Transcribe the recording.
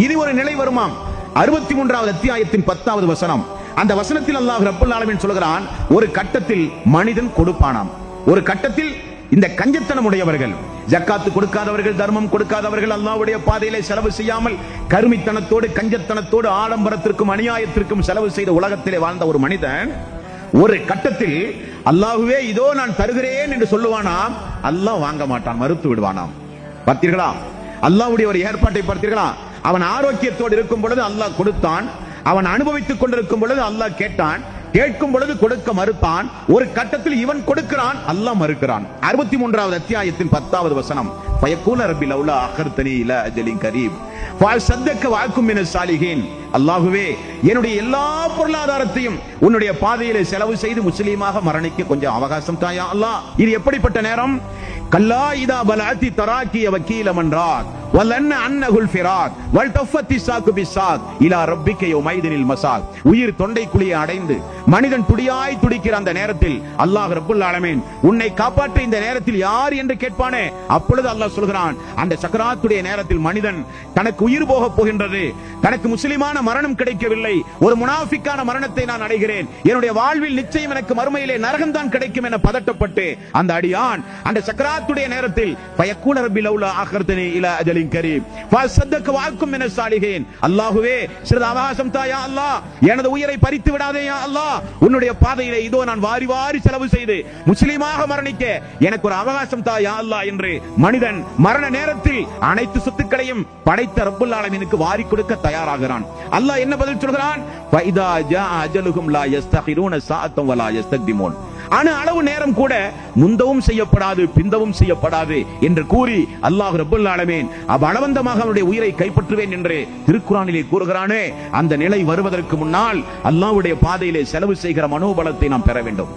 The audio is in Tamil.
இது ஒரு நிலை வருமாம். 63வது அத்தியாயத்தின் 10வது வசனம். அந்த வசனத்தில் அல்லாஹ் ரப்பல் ஆலமீன் சொல்கிறான், ஒரு கட்டத்தில் மனிதன் கொடுப்பானாம். ஒரு கட்டத்தில் இந்த கஞ்சத்தனம் உடையவர்கள், ஜக்காத்து கொடுக்காதவர்கள், தர்மம் கொடுக்காதவர்கள், அல்லாஹ்வுடைய பாதையிலே செலவு செய்யாமல் கருமித்தனத்தோடு கஞ்சத்தனத்தோடு ஆடம்பரத்திற்கும் அநியாயத்திற்கும் செலவு செய்த உலகத்திலே வாழ்ந்த ஒரு மனிதன் ஒரு கட்டத்தில் அல்லாஹ்வே இதோ நான் தருகிறேன் என்று சொல்லுவானாம். அல்லாஹ் வாங்க மாட்டான், மறுத்து விடுவானாம். பார்த்தீர்களா அல்லாஹ்வுடைய ஒரு ஏற்பாட்டை பார்த்தீர்களா? அவன் ஆரோக்கியத்தோடு இருக்கும் பொழுது அல்லாஹ் கொடுத்தான், அவன் அனுபவித்துக் கொண்டிருக்கும் பொழுது அல்லாஹ் கேட்டான், கேட்கும் பொழுது கொடுக்க மறுத்தான். ஒரு கட்டத்தில் இவன் கொடுக்கிறான், அல்லாஹ் மறுக்கிறான். 63வது அத்தியாயத்தின் 10வது வசனம். ஃபயக்கூல ரப்பி லௌலா அഖர்தனி இலா அஜலின் கரீப் ஃபஅஸத்தக வஅகும் மினஸ் சாலிஹீன். அல்லாஹ்வே என்னுடைய எல்லா பொருளாதாரத்தையும் உன்னுடைய பாதையிலே செலவு செய்து முஸ்லீமாக மரணிக்க கொஞ்சம் அவகாசம் தாயா அல்லாஹ். இது எப்படிப்பட்ட நேரம்? கல்லா இதா பலஅதி தராக்கிய வக்கீல மன்ராக் வலன்ன அன்னஹுல் ஃபிராக் வல்தஃபத்தி சாக்கு பிசாக் இலா ரப்பிக யௌமைதினில் மசாக். உயிர் தொண்டை குழியை அடைந்து மனிதன் துடியாய் துடிக்கிற அந்த நேரத்தில் அல்லாஹ் ரப்பல் ஆலமீன் உன்னை காப்பாற்ற இந்த நேரத்தில் யார் என்று கேட்பானே, அப்பொழுது அல்லாஹ் சொல்கிறான், அந்த சக்கராத்துடைய நேரத்தில் மனிதன் தனக்கு உயிர் போக போகின்றது, தனக்கு முஸ்லிமான மரணம் கிடைக்கவில்லை, ஒரு முனாஃபிக்கான மரணத்தை நான் அடைகிறேன், என்னுடைய வாழ்வில் நிச்சயம் எனக்கு மறுமையிலே நரகம் தான் கிடைக்கும் என பதட்டப்பட்டு அந்த அடியான் அந்த சக்கராத்துடைய நேரத்தில் ஃபயக்கூல ரப்பி லௌலா அഖர்தனி இலா அஜலின் கரீம் ஃபஅஸத்தக வஅகும் மினஸ் சாலிஹீன். அல்லாஹ்வே சிறிது அவகாசம் தா யா அல்லாஹ், எனது உயிரை பறித்து விடாதே யா அல்லாஹ், உன்னுடைய பாதையிலே இதோ நான் வாரி வாரி செலவு செய்து முஸ்லிமாக மரணிக்க எனக்கு ஒரு அவகாசம் தா யா அல்லாஹ் என்று மனிதன் மரண நேரத்தில் அனைத்து சொத்துக்களையும் படைத்த ரப்பல் ஆலமீனுக்கு வாரி கொடுக்க தயாராகிறான். அல்லாஹ் என்ன பதில் சொல்கிறான்? ஃபைதா ஜா அஜலுஹும் லா யஸ்தகிரூன ஸாஅத்தன் வலா யஸ்தக்திமூன். ஆனா அளவு நேரம் கூட முந்தவும் செய்யப்படாது பிந்தவும் செய்யப்படாது என்று கூறி அல்லாஹ் ரப்பல் ஆலமீன் பலவந்தமாக அவனுடைய உயிரை கைப்பற்றுவேன் என்று திருக்குர்ஆனிலே கூறுகிறானே, அந்த நிலை வருவதற்கு முன்னால் அல்லாஹ்வுடைய பாதையிலே செலவு செய்கிற மனோபலத்தை நாம் பெற வேண்டும்.